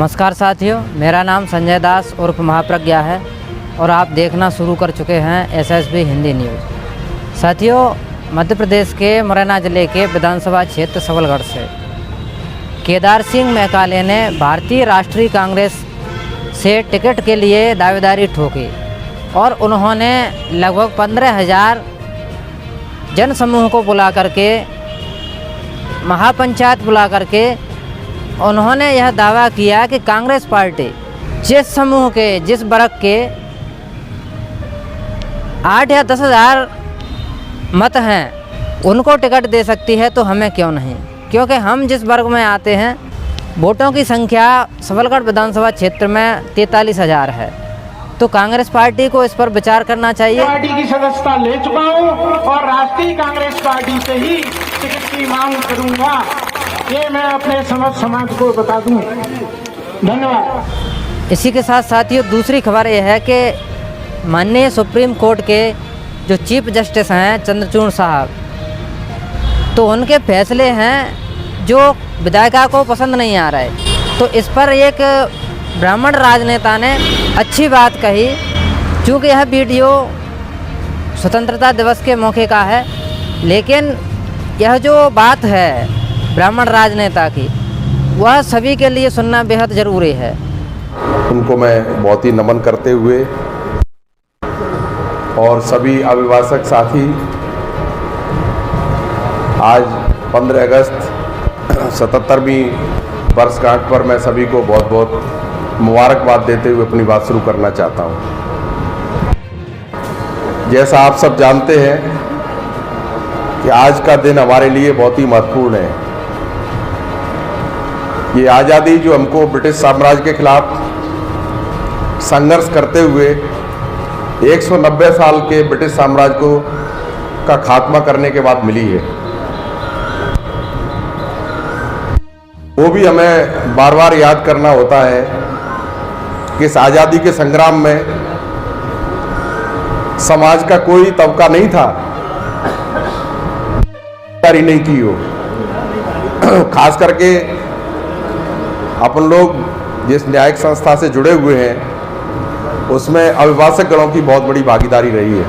नमस्कार साथियों, मेरा नाम संजय दास उर्फ महाप्रज्ञा है और आप देखना शुरू कर चुके हैं एसएसबी हिंदी न्यूज़। साथियों, मध्य प्रदेश के मुरैना जिले के विधानसभा क्षेत्र सबलगढ़ से केदार सिंह मैकाले ने भारतीय राष्ट्रीय कांग्रेस से टिकट के लिए दावेदारी ठोकी और उन्होंने लगभग 15,000 जनसमूह को बुला करके, महापंचायत बुला करके उन्होंने यह दावा किया कि कांग्रेस पार्टी जिस समूह के, जिस वर्ग के 8 या 10,000 मत हैं उनको टिकट दे सकती है तो हमें क्यों नहीं, क्योंकि हम जिस वर्ग में आते हैं वोटों की संख्या सबलगढ़ विधानसभा क्षेत्र में 43,000 है। तो कांग्रेस पार्टी को इस पर विचार करना चाहिए। पार्टी की सदस्यता ले चुका हूं और राष्ट्रीय कांग्रेस पार्टी से ही टिकट की मांग करूंगा, ये मैं अपने समाज को बता दूं। धन्यवाद। इसी के साथ साथियों, दूसरी खबर यह है कि माननीय सुप्रीम कोर्ट के जो चीफ जस्टिस हैं चंद्रचूड़ साहब, तो उनके फैसले हैं जो विधायिका को पसंद नहीं आ रहे। तो इस पर एक ब्राह्मण राजनेता ने अच्छी बात कही, क्योंकि यह वीडियो स्वतंत्रता दिवस के मौके का है, लेकिन यह जो बात है ब्राह्मण राजनेता की, वह सभी के लिए सुनना बेहद ज़रूरी है। उनको मैं बहुत ही नमन करते हुए और सभी अभिभाषक साथी, आज 15 अगस्त 77वीं वर्षगांठ पर मैं सभी को बहुत बहुत मुबारकबाद देते हुए अपनी बात शुरू करना चाहता हूं। जैसा आप सब जानते हैं कि आज का दिन हमारे लिए बहुत ही महत्वपूर्ण है। ये आज़ादी जो हमको ब्रिटिश साम्राज्य के खिलाफ संघर्ष करते हुए 190 साल के ब्रिटिश साम्राज्य को का खात्मा करने के बाद मिली है, वो भी हमें बार बार याद करना होता है कि इस आज़ादी के संग्राम में समाज का कोई तबका नहीं था नहीं की हो। खास करके अपन लोग जिस न्यायिक संस्था से जुड़े हुए हैं उसमें अभिभाषक गणों की बहुत बड़ी भागीदारी रही है।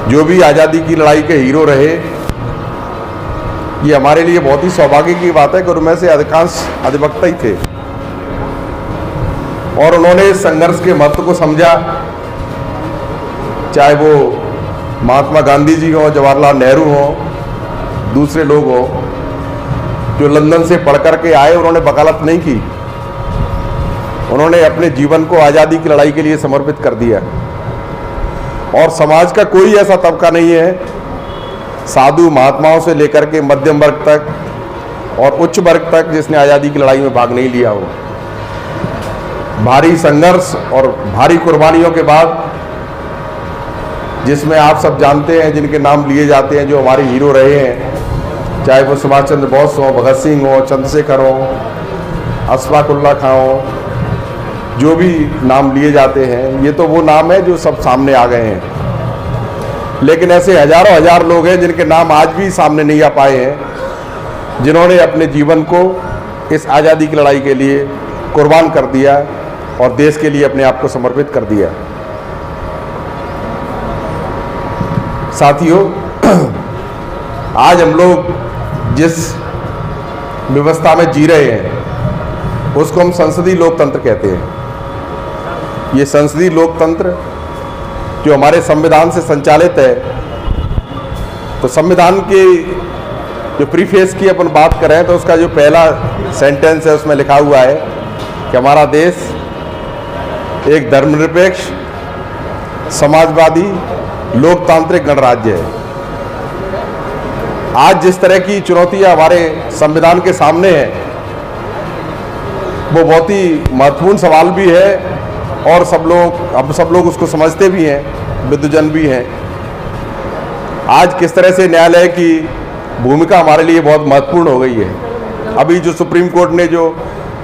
जो भी आज़ादी की लड़ाई के हीरो रहे, ये हमारे लिए बहुत ही सौभाग्य की बात है कि उनमें से अधिकांश अधिवक्ता ही थे और उन्होंने संघर्ष के महत्व को समझा। चाहे वो महात्मा गांधी जी हो, जवाहरलाल नेहरू हो, दूसरे लोग हो जो लंदन से पढ़ करके आए, उन्होंने वकालत नहीं की, उन्होंने अपने जीवन को आज़ादी की लड़ाई के लिए समर्पित कर दिया। और समाज का कोई ऐसा तबका नहीं है, साधु महात्माओं से लेकर के मध्यम वर्ग तक और उच्च वर्ग तक, जिसने आज़ादी की लड़ाई में भाग नहीं लिया हो। भारी संघर्ष और भारी कुर्बानियों के बाद, जिसमें आप सब जानते हैं जिनके नाम लिए जाते हैं, जो हमारे हीरो रहे हैं, चाहे वो सुभाष चंद्र बोस हो, भगत सिंह हो, चंद्रशेखर हो, अशफाक उल्लाह खां हो, जो भी नाम लिए जाते हैं, ये तो वो नाम है जो सब सामने आ गए हैं। लेकिन ऐसे हजारों हजार लोग हैं जिनके नाम आज भी सामने नहीं आ पाए हैं, जिन्होंने अपने जीवन को इस आज़ादी की लड़ाई के लिए कुर्बान कर दिया और देश के लिए अपने आप को समर्पित कर दिया। साथियों, आज हम लोग जिस व्यवस्था में जी रहे हैं उसको हम संसदीय लोकतंत्र कहते हैं। ये संसदीय लोकतंत्र जो हमारे संविधान से संचालित है, तो संविधान के जो प्रीफेस की अपन बात करें तो उसका जो पहला सेंटेंस है उसमें लिखा हुआ है कि हमारा देश एक धर्मनिरपेक्ष, समाजवादी, लोकतांत्रिक गणराज्य है। आज जिस तरह की चुनौतियां हमारे संविधान के सामने हैं, वो बहुत ही महत्वपूर्ण सवाल भी है और सब लोग उसको समझते भी हैं, विद्वजन भी हैं। आज किस तरह से न्यायालय की भूमिका हमारे लिए बहुत महत्वपूर्ण हो गई है। अभी जो सुप्रीम कोर्ट ने जो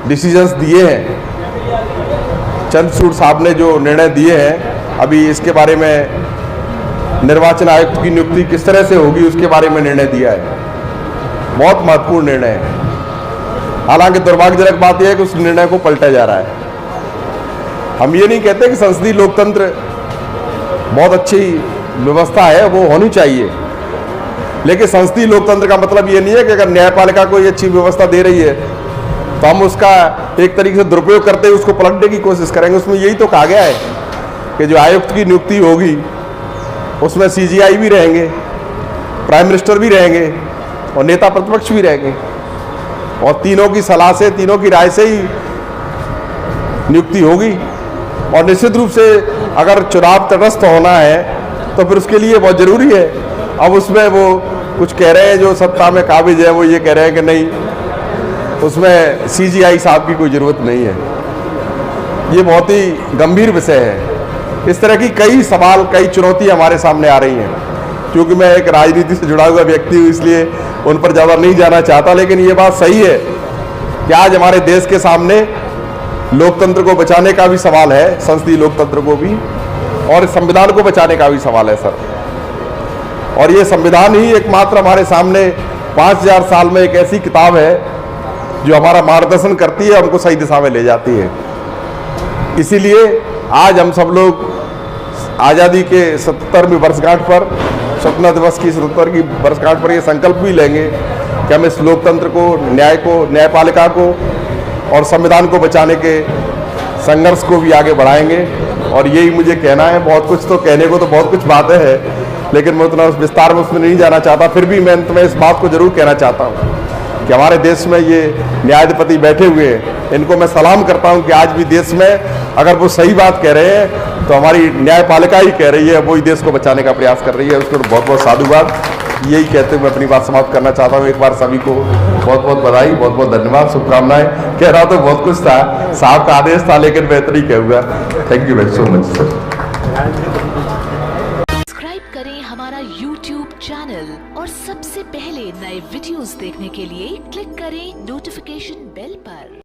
डिसीजंस दिए हैं, चंद्रचूड़ साहब ने जो निर्णय दिए हैं, अभी इसके बारे में निर्वाचन आयुक्त की नियुक्ति किस तरह से होगी उसके बारे में निर्णय दिया है। बहुत महत्वपूर्ण निर्णय है। हालांकि दुर्भाग्यजनक बात यह है कि उस निर्णय को पलटा जा रहा है। हम ये नहीं कहते कि संसदीय लोकतंत्र बहुत अच्छी व्यवस्था है, वो होनी चाहिए, लेकिन संसदीय लोकतंत्र का मतलब ये नहीं है कि अगर न्यायपालिका कोई अच्छी व्यवस्था दे रही है तो हम उसका एक तरीके से दुरुपयोग करते हुए उसको पलटने की कोशिश करेंगे। उसमें यही तो कहा गया है कि जो आयुक्त की नियुक्ति होगी उसमें CGI भी रहेंगे, प्राइम मिनिस्टर भी रहेंगे और नेता प्रतिपक्ष भी रहेंगे, और तीनों की सलाह से, तीनों की राय से ही नियुक्ति होगी। और निश्चित रूप से अगर चुनाव तटस्थ होना है तो फिर उसके लिए बहुत ज़रूरी है। अब उसमें वो कुछ कह रहे हैं जो सत्ता में काबिज है, वो ये कह रहे हैं कि नहीं, उसमें CGI साहब की कोई ज़रूरत नहीं है। ये बहुत ही गंभीर विषय है। इस तरह की कई सवाल, कई चुनौतियां हमारे सामने आ रही हैं। क्योंकि मैं एक राजनीति से जुड़ा हुआ व्यक्ति हूँ, इसलिए उन पर ज़्यादा नहीं जाना चाहता, लेकिन ये बात सही है कि आज हमारे देश के सामने लोकतंत्र को बचाने का भी सवाल है, संसदीय लोकतंत्र को भी, और संविधान को बचाने का भी सवाल है सर। और ये संविधान ही एकमात्र हमारे सामने 5000 साल में एक ऐसी किताब है जो हमारा मार्गदर्शन करती है, हमको सही दिशा में ले जाती है। इसीलिए आज हम सब लोग आज़ादी के 77वीं वर्षगांठ पर, स्वतंत्रता दिवस की 77वीं वर्षगांठ पर ये संकल्प भी लेंगे कि हम इस लोकतंत्र को, न्याय को, न्यायपालिका को और संविधान को बचाने के संघर्ष को भी आगे बढ़ाएंगे। और यही मुझे कहना है। बहुत कुछ तो कहने को तो बहुत कुछ बातें हैं, लेकिन मैं उतना विस्तार में उसमें नहीं जाना चाहता। फिर भी मैं अंत में इस बात को जरूर कहना चाहता हूँ कि हमारे देश में ये न्यायाधिपति बैठे हुए हैं, इनको मैं सलाम करता हूँ कि आज भी देश में अगर वो सही बात कह रहे हैं तो हमारी न्यायपालिका ही कह रही है, वो ही देश को बचाने का प्रयास कर रही है। उसको बहुत बहुत साधुवाद। यही कहते हुए मैं अपनी बात समाप्त करना चाहता हूँ। एक बार सभी को बहुत बहुत बधाई, बहुत बहुत धन्यवाद, शुभकामनाएं। कह रहा तो बहुत कुछ था, साहब का आदेश था, लेकिन बेहतर ही कहूँगा। Thank you very so much sir. Subscribe करें हमारा YouTube चैनल और सबसे पहले नए वीडियोस देखने के लिए क्लिक करें नोटिफिकेशन बेल पर।